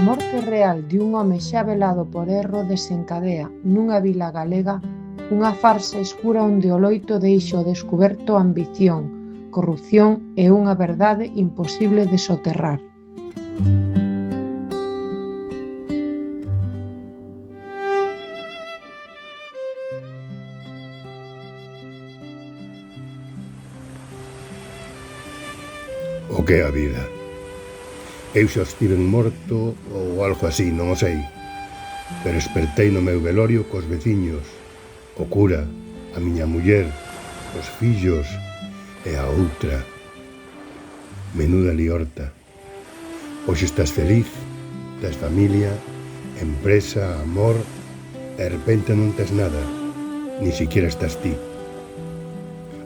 morte real de un home xa velado por erro desencadea nunha vila galega unha farsa escura onde o loito deixa ao descuberto ambición, corrupción e unha verdade imposible de soterrar. O que é a vida? Eu xa estiven morto ou algo así, non o sei. Pero espertei no meu velorio cos veciños, o cura, a miña muller, os fillos e a outra. Menuda liorta. Hoxe estás feliz, tes familia, empresa, amor, e de repente non tes nada, ni siquiera estás ti.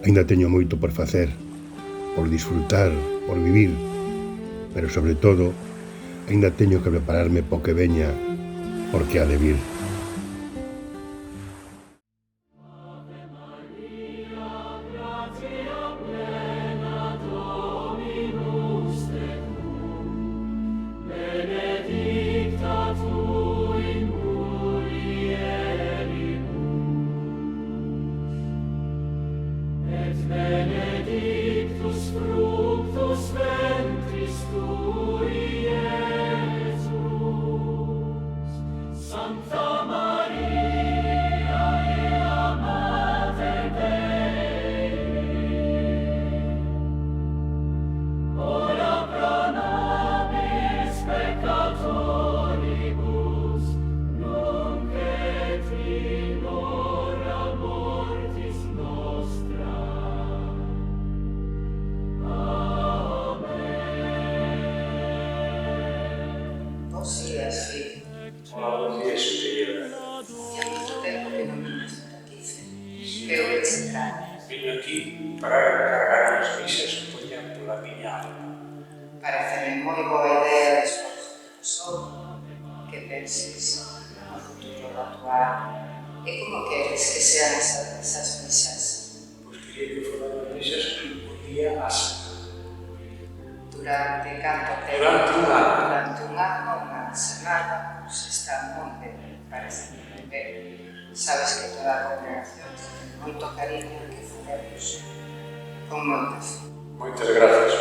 Ainda teño moito por facer, por disfrutar, por vivir, pero sobre todo, ainda teño que prepararme po que veña, porque ha de vir. Buenos días, superiora. E hai moito tempo que non me noticia. Eu que che trago. Vino aquí para cargar as misas que poñan pola miña alma. Pareceme moi boa idea despois do sol que penses no futuro da tua alma e como queres que sean esas misas. Pois quería que foran as misas un día á semana. Durante canto tempo? Durante un ano. Durante un ano, unha semana, pois está moi ben, parece moi ben. Sabes que toda a congregación ten moito cariño que facemos con moita fe. Moitas gracias.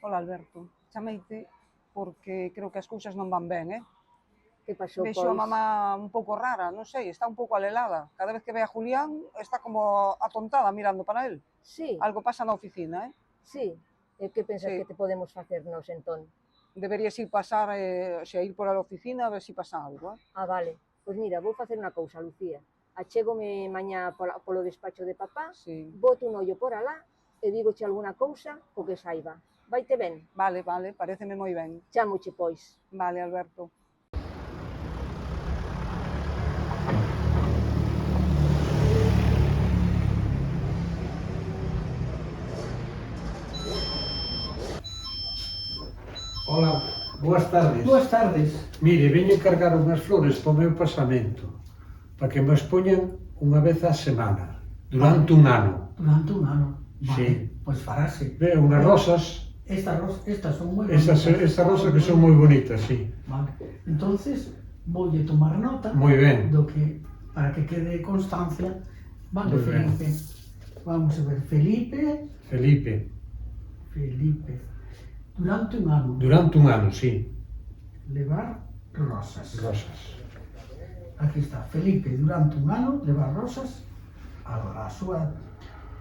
Ola, Alberto, chameite porque creo que as cousas non van ben, Que pasou, Vexo a mamá un pouco rara, non sei, está un pouco alelada. Cada vez que ve a Julián está como atontada mirando para él. Sí, Algo pasa na oficina, sí. E que pensas Sí. que te podemos facer nos entón? Deberías ir pasar, ir por a oficina a ver si pasa algo, Ah, vale. Pois mira, vou facer unha cousa, Lucía. Achégome mañá polo despacho de papá, Sí. boto un ollo por alá e dígoche alguna cousa o que saiba. Vaite ben? Vale, pareceme moi ben. Chámoche, pois. Vale, Alberto. Hola, boas tardes. Boas tardes. Mire, veño encargar unhas flores para o meu pasamento, para que me as poñan unha vez a semana, durante un ano. Durante un ano. Vale, Sí. pois farase. Ve, unhas rosas, Estas son moi estas rosas que son moi bonitas, sí. Vale. Entonces, voulle tomar nota Moi ben. do que, para que quede constancia. Vale, Moi ben. Felipe. Vamos a ver, Felipe. Durante un ano, Durante un ano, sí. levar rosas. Rosas. Aquí está, Felipe, durante un ano, levar rosas a súa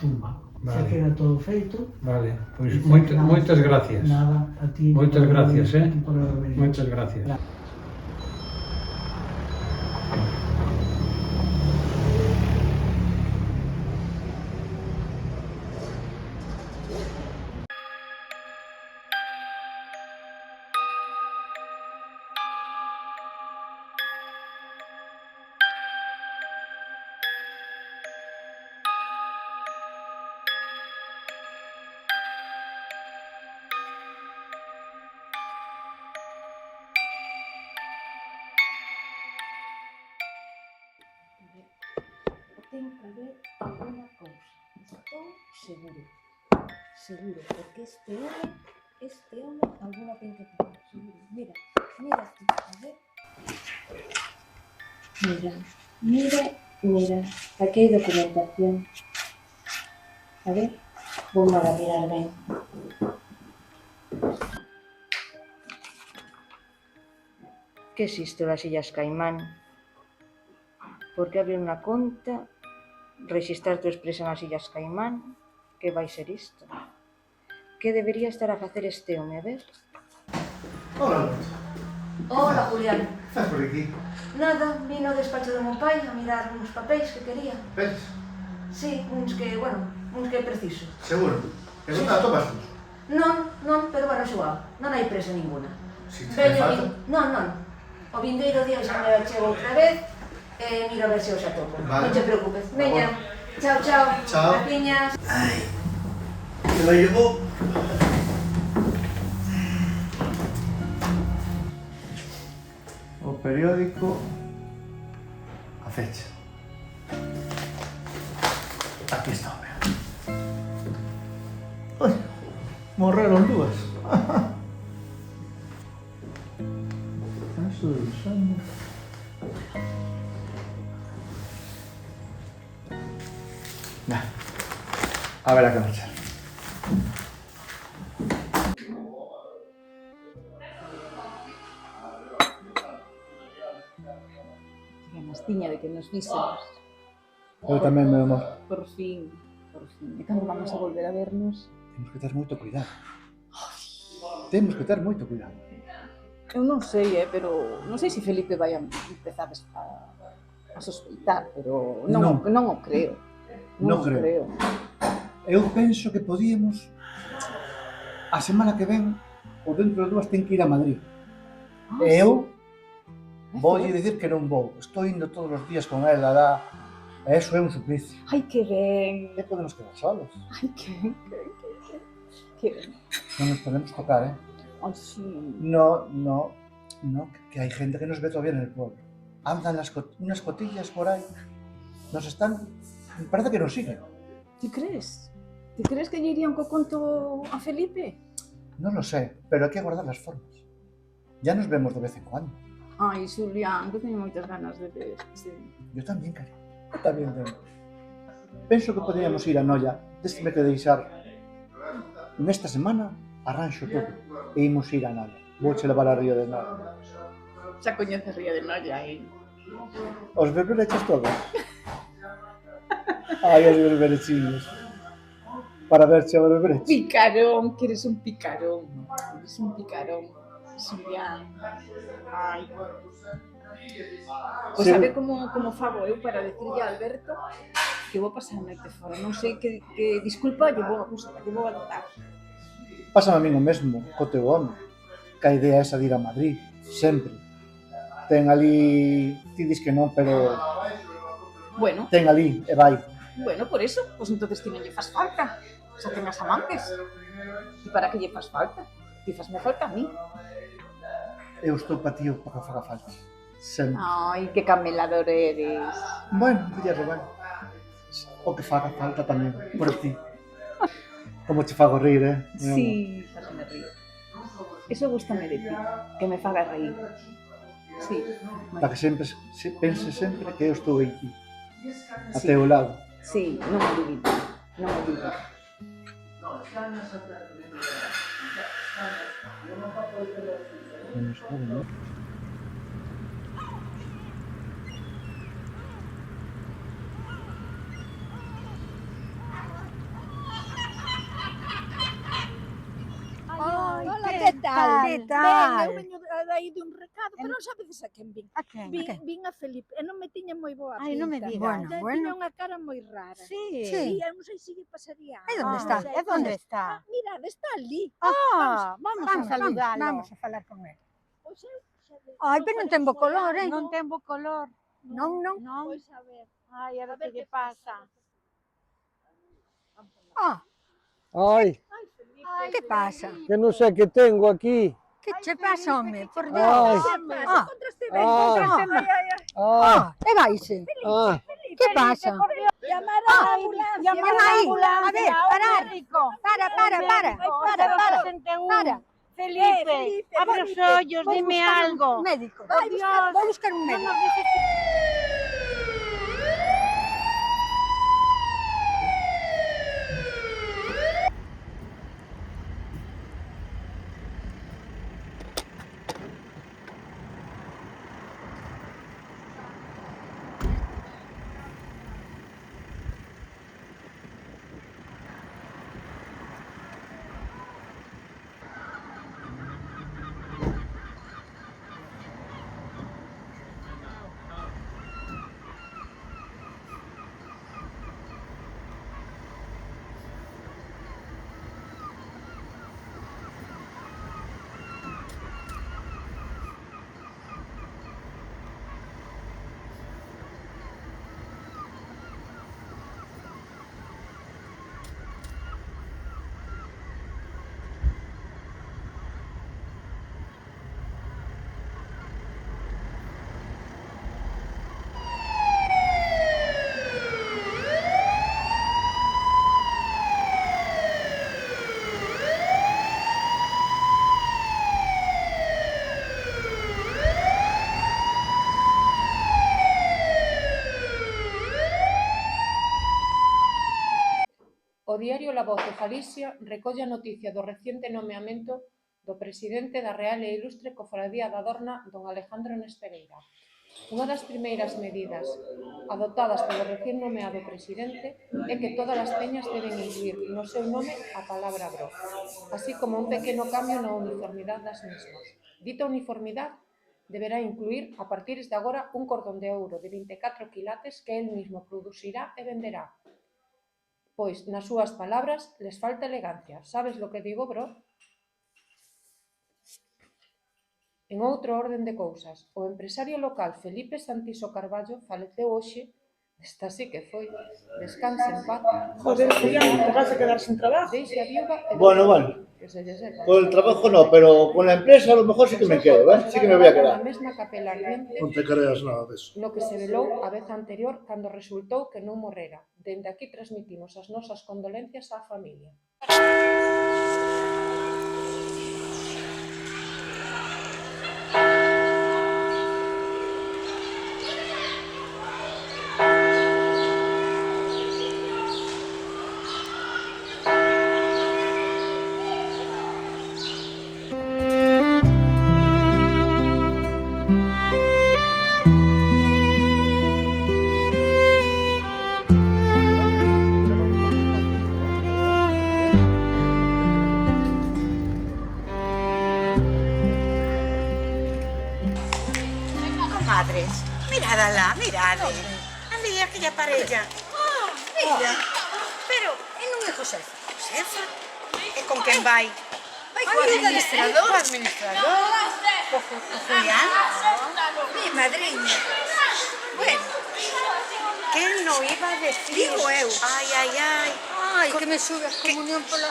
tumba. Vale. Xa queda todo feito. Vale, pois E xa moitas quedamos- gracias. Nada, a ti. Moitas gracias, a ti por haber venido. Moitas gracias. Ten que haber alguna cousa. Estou seguro. Seguro, porque este home alguna ten que pagar, seguro. Mira tú, a ver. Mira. Aquí hai documentación. A ver, vou a mirar ben. Que existe las Illas Caimán? Por que abrir unha conta, rexistrar tu expresa nas Illas Caimán? Que vai ser isto? Que debería estar a facer este home, a ver? Hola, Lourdes. Hola, Julián. Estás por aquí? Nada, vino ao despacho do meu pai a mirar uns papéis que quería. ¿Ves? Sí, uns que preciso. Seguro. Que non te atopas tú. Non, pero bueno, xogado. Non hai presa ninguna. Si te fai falta. Non. O vindeiro día xa me chego outra vez e miro a ver se os atopo. Vale. Non te preocupes. Veña. Chao. Chao. Graciñas. Ay, que lo llevo. O periódico. A fecha. Aquí está, hombre. Uy, morreron dúas. Caso de los años. Nah. A ver a que marchar. Ganas tiña de que nos vísemos. Eu tamén, meu amor. Por fin. E cando vamos a volver a vernos? Temos que ter moito cuidado. Temos que ter moito cuidado. Eu non sei, pero non sei se Felipe vai a empezar a sospeitar, pero non o creo. Non creo. Eu penso que podíamos a semana que ven ou dentro de 2 ten que ir a Madrid. E eu voulle dicir que non vou. Estou indo todos os días con ela, e eso é un suplicio. Ai, que ben. E podemos quedar solos. Ai, que ben. Non nos podemos tocar, Ai, sí. No, que hai gente que nos ve todavía en el pueblo. Andan unas cotillas por ahí. Nos están... Parece que nos siguen. Ti crees? Ti crees que lle irían co conto a Felipe? Non lo sé, pero hai que guardar las formas. Ya nos vemos de vez en cuando. Ai, Xulián, que teño moitas ganas de ver. Sí. Yo tamén, cariño. Eu tamén tengo. Penso que podríamos ir a Noia. Désteme que deixar. Nesta semana arranxo todo e imos ir a Noia. Vouche levar a Río de Noia. Xa coñeces Río de Noia, Os berberechos todos. Ai, os berberechiños. Para verche o berberecho. Picarón, que eres un picarón. Eres un picarón. Xulián. Ai. Pois Sí. sabe como fago eu para decirlle a Alberto que vou pasar a noite fora. Non sei que disculpa lle vou a dar. Pásame a min o mesmo, co teu home. Que a idea esa de ir a Madrid, sempre. Ten ali... Ti dis que non, pero... Bueno, Ten ali, e vai. por eso, pois entonces ti non lle faz falta. Xa ten as amantes. E para que lle faz falta? Ti fasme falta a mí. Eu estou pa ti o que faga falta. Sempre. Ai, que camelador eres. Bueno, dille Rubén. O que faga falta tamén, por ti. Como che fago rir, Sí, fáceme rir. Eso gustame de ti, que me faga reír. Sí. Para que sempre pense sempre que eu estou aquí, a Sí. teu lado. Sí, non o dubido, non o dubido. Ai, hola, que tal? Que tal? Ben, eu veño aí de un recado, pero non sabedes a quen vin. A quen? A quen? Vin a Felipe, e non me tiña moi boa pinta. Ai, non me digas. Tiña unha cara moi rara. Sí. Sí, eu non sei se lle pasaría. E onde está? Non sei. E onde está? Mirade, está ali. Vamos a saludarlo. Vamos a falar con él. Pois eu xa de- Ai, pero non ten bo color, Non ten bo color. Non, non. Pois a ver. Ai, a ver que lle pasa. Ah, Ai, ai, que pasa? que non sei que tengo aquí. Que che pasa, home? Por Ai. Dios. Ah, encontraste ben, Ai. encontraste ben. Ah, E vaise. ah. Que pasa? Llamar a la ambulancia. Llama aí. A ver, parar. Para. Felipe, Abre os ollos, dime algo. Médico. Vou buscar un médico. O diario La Voz de Galicia recolle a noticia do reciente nomeamento do presidente da Real e Ilustre Cofradía da Dorna, don Alejandro Nestegueira. Unha das primeiras medidas adoptadas polo recién nomeado presidente é que todas as peñas deben incluir no seu nome a palabra bro, así como un pequeno cambio na uniformidade das mesmas. Dita uniformidade deberá incluir, a partir de agora, un cordón de ouro de 24 quilates que el mismo producirá e venderá. Pois, nas súas palabras, les falta elegancia. Sabes lo que digo, bro? En outro orden de cousas, o empresario local Felipe Santiso Carballo faleceu hoxe, esta sí que foi, descanse en paz. Joder, Julián, te vas a quedar sin trabajo. Deixe a viuva e Bueno, que se lle sepa. Con el trabajo no, pero con la empresa a lo mejor sí que me quedo, ¿eh? Sí que me voy a quedar. Na mesma capela ardiente, Non te creas nada deso. no que se velou a vez anterior cando resultou que non morrera. Dende aquí transmitimos as nosas condolencias á familia. Comadres, mirádala, mirade. Ali, aquella parella. Mira. Pero, e non é Josefa? Josefa? E con quen vai? Vai co administrador. Co administrador. Co Julián. Mi madriña. Bueno, quen non iba a decir? Digo eu. Ai, ai, ai. Ai, que me sube a comunión pola...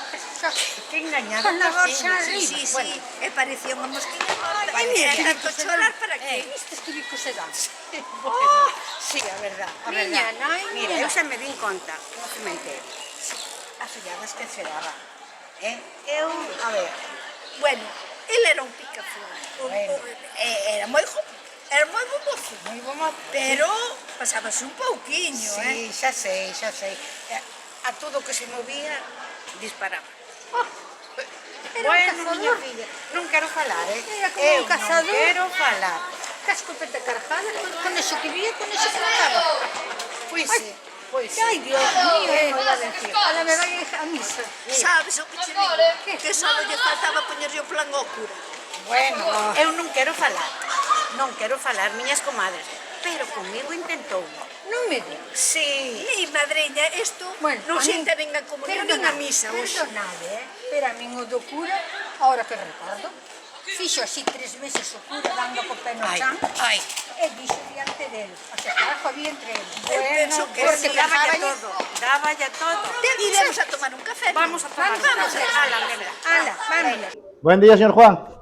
Que engañada. Con la gorxa arriba. Sí, sí, e parecía unha mosquilla morta. Ai, mira, tanto chorar para que? Vistes que bico se dan? Sí, a verdad, a Miña verdad. nai, Mira, miña eu xa me din conta, no cementerio. As olladas que ceraba. Eu, a ver, Bueno, ele era un picaflor. Bueno. Era moi bo mozo. moi bo mozo. Pero pasábase un pouquiño, Sí, xa sei, xa sei. A todo que se movía, disparaba. Era un Bueno, cazador. miña filla, non quero falar, Era como Eu un cazador. non quero falar. Casco peta cargada, con eso que vía, con eso que mataba. Pois sí, pois sí. Ai, Dios mío, ahora me vai a misa. Sabes o que che digo? Que só lle faltaba poñerlle o plan ao cura. Bueno, eu non quero falar, miñas comadres, pero comigo intentou. Non me digas. Sí. Mi madriña, isto non a se min- entra nin a comunión nin a misa hoxe. Perdonade, pero a min o do cura, ahora que recordo, fixo así 3 meses o cura dando co pé no chan e dixo diante del, o sea, que había entre eles. Bueno, porque daba ya todo. Iremos a tomar un café. Vamos a tomar un café. Ala, nena, ala, vámonos. Buen día, señor Juan.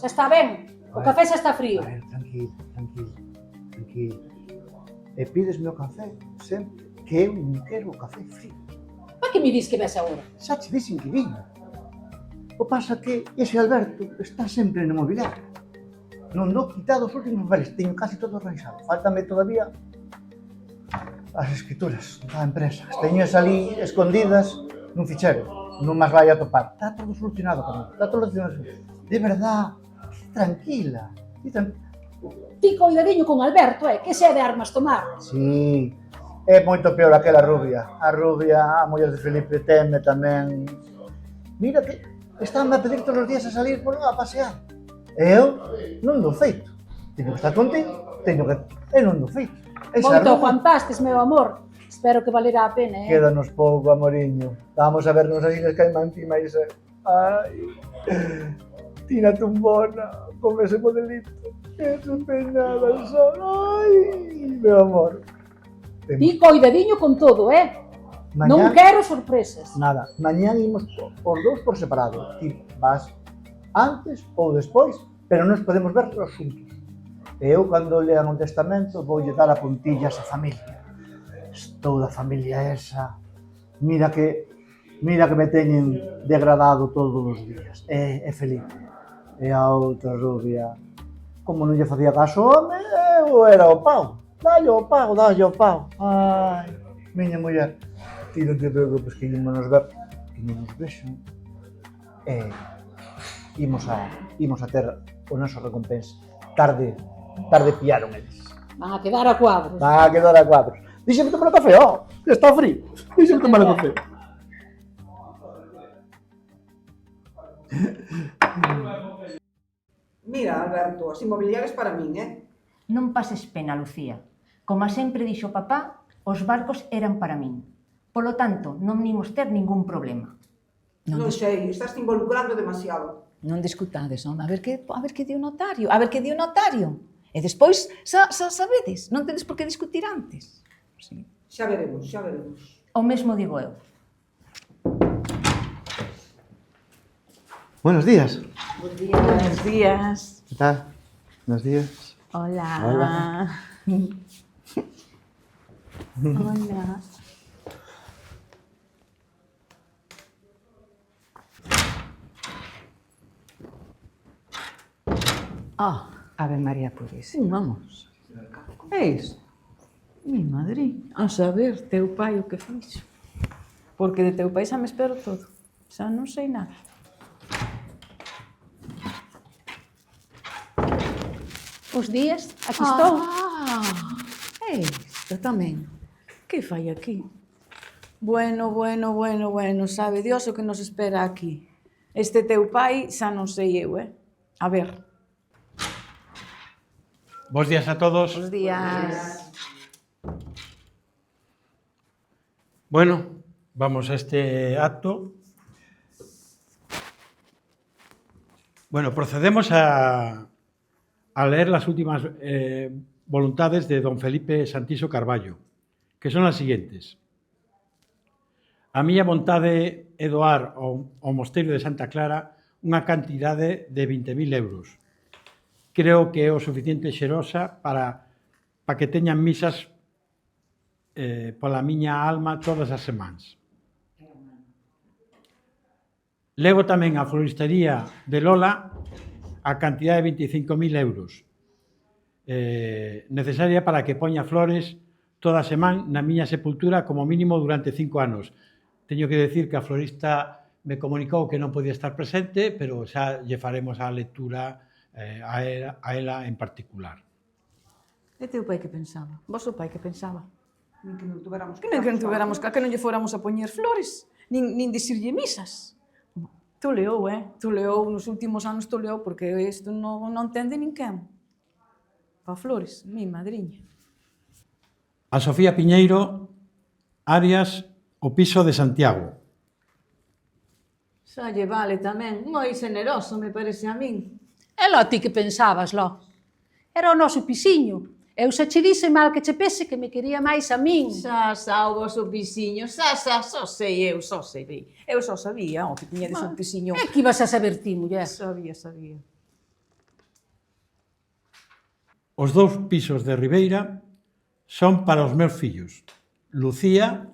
Xa está ben, o café xa está frío. A ver, tranquilo. E pídesme o café sempre, que eu non quero o café frío. Pa que me dis que ves agora? Xa te dixen que vin. O pasa que ese Alberto está sempre no mobiliario. Non dou quitado os últimos papeles, teño casi todo arranxado. Fáltame todavía as escrituras da empresa. As teño ali escondidas nun fichero. Non máis vai a topar. Está todo solucionado, Carmen. Está todo solucionado. De verdad, tranquila. Ti coidadiño con Alberto, que se é de armas tomar. Sí, é moito peor aquela rubia. A rubia, a muller de Felipe teme tamén. Mira que están a pedir todos os días a salir por a pasear. E eu non dou feito. Teño que estar contigo, teño que... E non dou feito. Esa Moito rubia... aguantastes, meu amor. Espero que valera a pena, Quédanos pouco, amoriño. Vamos a vernos as Illas Caimán ti máis... Ai... Tina tumbona, con ese modelito. Eso peinada son. Ai, meu amor. Ti coidadiño con todo, Non quero sorpresas. Nada, mañán imos os dous por separado. Ti vas antes ou despois, pero nos podemos ver todos xuntos. E eu, cando lean un testamento, voulle dar a puntilla a esa familia. Estou da familia esa. Mira que me teñen degradado todos os días. E Felipe. E a outra rubia. Como non lle facía caso ao home, eu era o pau. Dalle o pau. Ai, miña muller. Ti non te preocupes que ímonos ver, que non nos vexan. E imos a ter o noso recompensa. Tarde piaron eles. Van a quedar a cuadros. Díxeme tomar o café, que está frío. Díxeme tomar o café. Mira, Alberto, as inmobiliarias para min, Non pases pena, Lucía. Como sempre dixo papá, os barcos eran para min. Polo tanto, non imos ter ningún problema. Non sei, estás involucrando demasiado. Non discutades, non? A ver que di o notario. E despois, sabedes, non tedes por que discutir antes. Sí. Xa veremos. O mesmo digo eu. Buenos días. Buenos días. Que tal? Buenos días. Hola. Hola. Ave María Purísima, vamos. É iso? Mi madre, a saber, teu pai o que fixo. Porque de teu pai xa me espero todo. Xa non sei nada. Os días, aquí estou. É isto tamén. Que fai aquí? Bueno, sabe Dios o que nos espera aquí. Este teu pai xa non sei eu, A ver. Bos días a todos. Bos días. Bueno, vamos a este acto. Bueno, procedemos a leer las últimas voluntades de don Felipe Santiso Carballo, que son las siguientes. A miña vontade é doar ao Mosteiro de Santa Clara unha cantidade de 20.000 euros. Creo que é o suficiente xerosa para que teñan misas pola miña alma todas as semanas. Levo tamén a floristería de Lola a cantidade de 25.000 euros necesaria para que poña flores toda a semana na miña sepultura como mínimo durante 5 anos. Teño que decir que a florista me comunicou que non podía estar presente, pero xa lle faremos a lectura a ela en particular. E teu pai que pensaba? Vosso pai que pensaba? Nin que non tuveramos Que non tuveramos que non lle fóramos a poñer flores, nin dicirlle misas. Toleou, toleou, nos últimos anos toleou, porque isto non entende ninguén. Pa flores, mi madriña. A Sofía Piñeiro, Arias, o piso de Santiago. Xa lle vale tamén, moi xeneroso, me parece a min. E lo ti que pensabas, lo? Era o noso pisiño. Eu xa che dise mal que che pese que me quería máis a min. Xa, o vosso pisiño, só sei eu, só sei. Eu só sabía, que tiñedes un pisiño. É que ibas a saber ti, muller. Sabía. Os 2 pisos de Ribeira son para os meus fillos, Lucía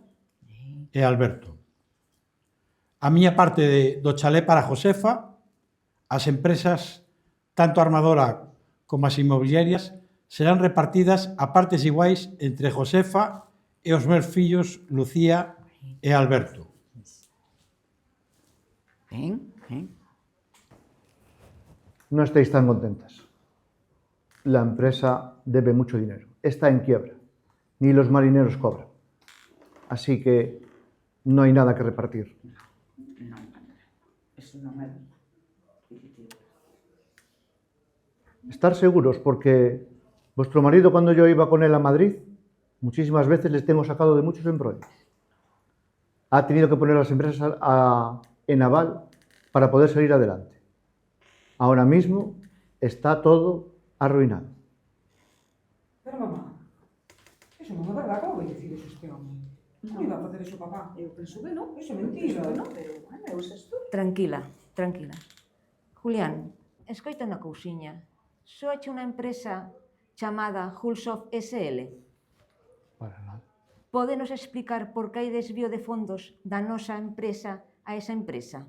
e Alberto. A miña parte do chalé para Josefa, as empresas, tanto a armadora como as inmobiliarias, serán repartidas a partes iguais entre Josefa e os meus fillos Lucía e Alberto. No estéis tan contentas. La empresa debe mucho dinero. Está en quiebra. Ni los marineros cobran. Así que no hay nada que repartir. Eso non é. Estar seguros, porque vuestro marido, cuando yo iba con él a Madrid, muchísimas veces les tengo sacado de muchos embrollos. Ha tenido que poner las empresas en aval para poder salir adelante. Ahora mismo está todo arruinado. Pero mamá, eso non é verdade, como vai dicir eso este home? Non iba a facer eso, papá. Eu penso que non. Eso é mentira. Pero, eu sei tú. Tranquila. Julián, escoita unha cousiña. Soache unha empresa chamada Hulsoft SL? Para nada. Pódenos explicar por que hai desvío de fondos da nosa empresa a esa empresa?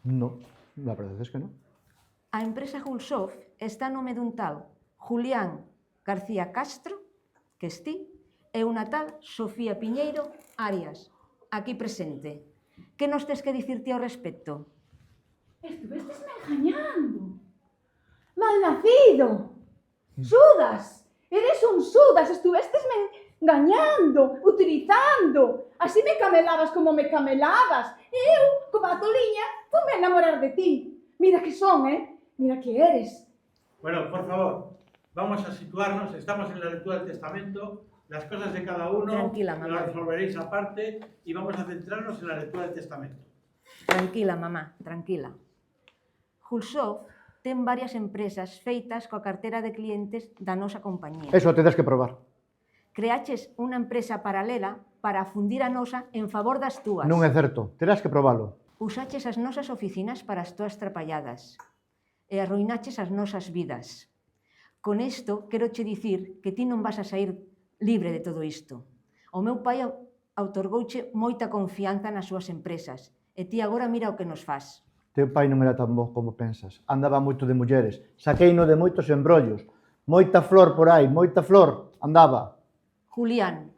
No, la verdad es que no. A empresa Hulsoft está no nome dun tal Julián García Castro, que esti, e unha tal Sofía Piñeiro Arias, aquí presente. Que nos tes que dicirte ao respecto? Estuvestesme engañando. Malnacido. Sudas. Eres un sudas. Estuvestesme engañando, utilizando. Así me camelabas como me camelabas. E eu, como a toliña, fume a enamorar de ti. Mira que son, Mira que eres. Bueno, por favor, vamos a situarnos. Estamos en la lectura del testamento. Las cosas de cada uno Tranquila, mamá. las resolveréis aparte y vamos a centrarnos en la lectura del testamento. Tranquila, mamá, tranquila. Hulsoft ten varias empresas feitas coa cartera de clientes da nosa compañía. Eso tendrás que probar. Creaches unha empresa paralela para fundir a nosa en favor das túas. Non é certo, terás que probalo. Usaches as nosas oficinas para as túas trapalladas e arruinaches as nosas vidas. Con isto, quero che dicir que ti non vas a sair libre de todo isto. O meu pai outorgouche moita confianza nas súas empresas e ti agora mira o que nos faz. Teu pai non era tan bo como pensas. Andaba moito de mulleres. Saqueino de moitos embrollos. Moita flor por aí, moita flor. Andaba. Julián,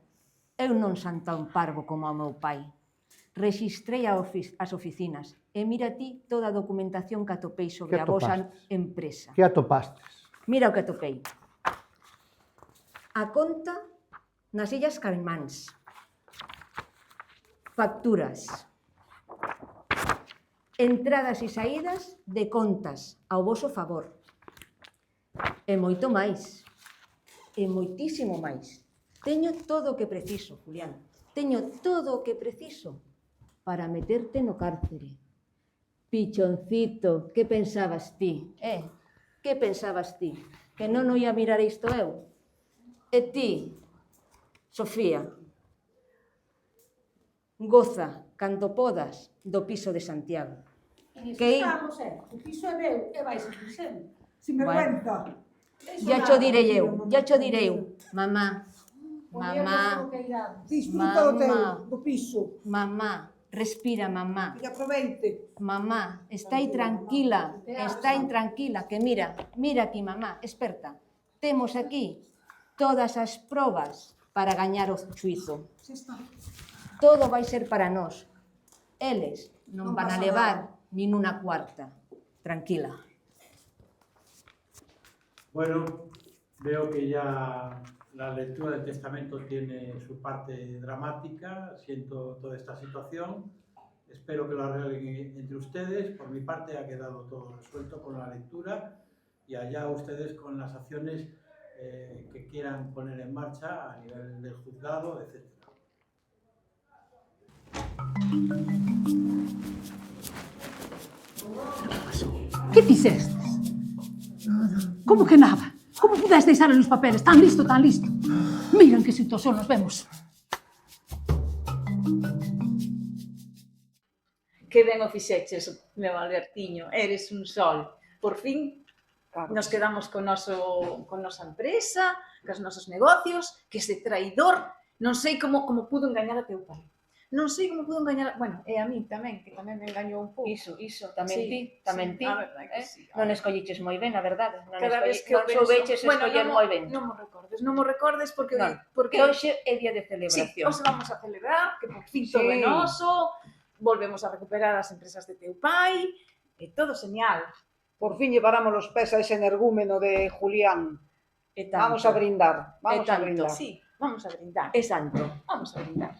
eu non son tan parvo como o meu pai. Rexistrei as oficinas e mira ti toda a documentación que atopei sobre a vosa empresa. Que atopastes? Mira o que atopei. A conta nas Illas Caimans. Facturas. Entradas e saídas de contas ao voso favor. E moito máis. E moitísimo máis. Teño todo o que preciso, Julián. Teño todo o que preciso para meterte no cárcere. Pichoncito, que pensabas ti? Que pensabas ti? Que non o ia mirar isto eu? E ti, Sofía, goza, cando podas, do piso de Santiago. Que o piso é meu e vai ser sempre. Sin vergüenza. Ya cho direi eu. Mamá, Disfruta do teu, do piso. mamá, respira, mamá. Que aproveite. Mamá, está aí tranquila, que mira aquí, mamá, esperta. Temos aquí todas as probas para gañar o xuizo. Todo vai ser para nós. Eles non van a levar nin unha cuarta. Tranquila. Bueno, veo que ya la lectura del testamento tiene su parte dramática. Siento toda esta situación. Espero que lo arreglen entre ustedes. Por mi parte ha quedado todo resuelto con la lectura y allá ustedes con las acciones que quieran poner en marcha a nivel del juzgado, etc. Que fixestes? Como que nada? Como pudedes deixar os papeles? Tan listo, tan listo. Mira en que situación nos vemos. Que ben o fixeches, meu Albertiño. Eres un sol. Por fin nos quedamos con nosa empresa, cos nosos negocios, que ese traidor non sei como pudo engañar a teu pai. Non sei como pudo engañar... Bueno, e a mí tamén, que tamén me engañou un pouco. Iso, tamén ti. A verdade que sí. Non escolliches moi ben, a verdade. Non soubeches escoller moi ben. Non mo recordes porque Que hoxe é día de celebración. Sí, hoxe vamos a celebrar, que por fin todo é noso, volvemos a recuperar as empresas de teu pai, e todo señal. Por fin llevaramos los pés a ese energúmeno de Julián. Vamos a brindar, vamos a brindar. Sí, vamos a brindar. É santo. Vamos a brindar.